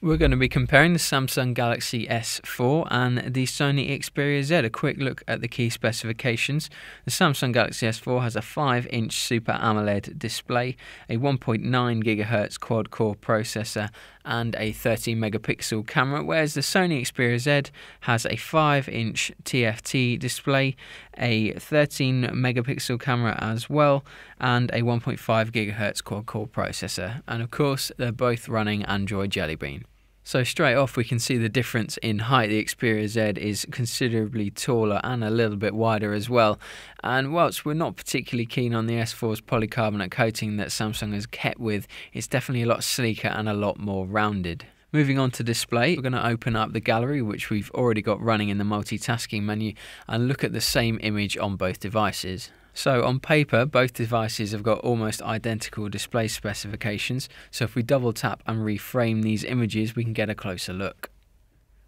We're going to be comparing the Samsung Galaxy S4 and the Sony Xperia Z. A quick look at the key specifications. The Samsung Galaxy S4 has a 5-inch Super AMOLED display, a 1.9 GHz quad-core processor and a 13-megapixel camera, whereas the Sony Xperia Z has a 5-inch TFT display, a 13-megapixel camera as well, and a 1.5 GHz quad-core processor. And of course, they're both running Android Jelly Bean. So straight off we can see the difference in height. The Xperia Z is considerably taller and a little bit wider as well. And whilst we're not particularly keen on the S4's polycarbonate coating that Samsung has kept with, it's definitely a lot sleeker and a lot more rounded. Moving on to display, we're going to open up the gallery, which we've already got running in the multitasking menu, and look at the same image on both devices. So on paper, both devices have got almost identical display specifications, so if we double tap and reframe these images, we can get a closer look.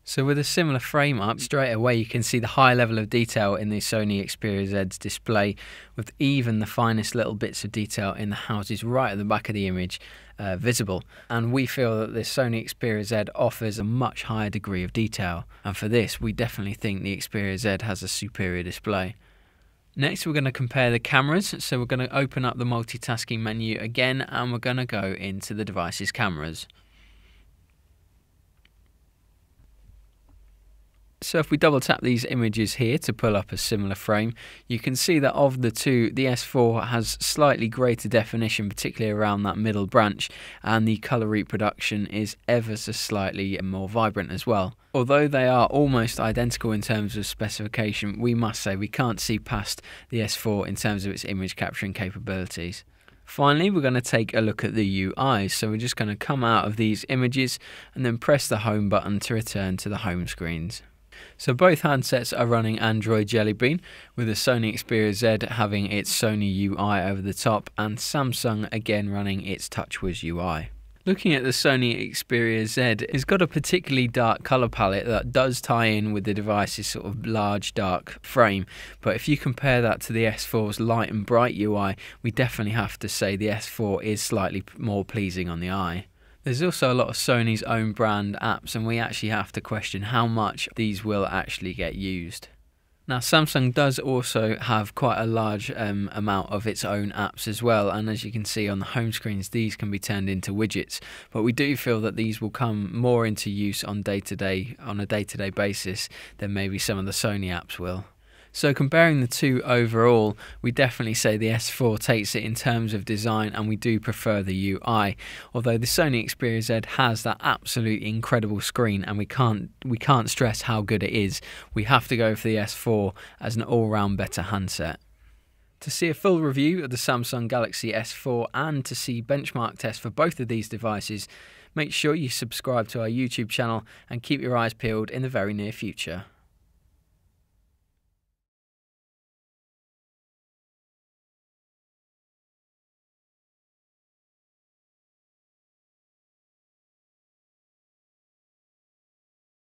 So with a similar frame up, straight away you can see the high level of detail in the Sony Xperia Z's display, with even the finest little bits of detail in the houses right at the back of the image visible. And we feel that the Sony Xperia Z offers a much higher degree of detail, and for this we definitely think the Xperia Z has a superior display. Next we're going to compare the cameras, so we're going to open up the multitasking menu again and we're going to go into the device's cameras. So if we double tap these images here to pull up a similar frame, you can see that of the two, the S4 has slightly greater definition, particularly around that middle branch, and the colour reproduction is ever so slightly more vibrant as well. Although they are almost identical in terms of specification, we must say we can't see past the S4 in terms of its image capturing capabilities. Finally, we're going to take a look at the UI, so we're just going to come out of these images and then press the home button to return to the home screens. So both handsets are running Android Jelly Bean, with the Sony Xperia Z having its Sony UI over the top and Samsung again running its TouchWiz UI. Looking at the Sony Xperia Z, it's got a particularly dark colour palette that does tie in with the device's sort of large dark frame, but if you compare that to the S4's light and bright UI, we definitely have to say the S4 is slightly more pleasing on the eye. There's also a lot of Sony's own brand apps, and we actually have to question how much these will actually get used. Now Samsung does also have quite a large amount of its own apps as well, and as you can see on the home screens, these can be turned into widgets, but we do feel that these will come more into use on a day-to-day basis than maybe some of the Sony apps will. So comparing the two overall, we definitely say the S4 takes it in terms of design, and we do prefer the UI. Although the Sony Xperia Z has that absolutely incredible screen, and we can't stress how good it is. We have to go for the S4 as an all-round better handset. To see a full review of the Samsung Galaxy S4 and to see benchmark tests for both of these devices, make sure you subscribe to our YouTube channel and keep your eyes peeled in the very near future.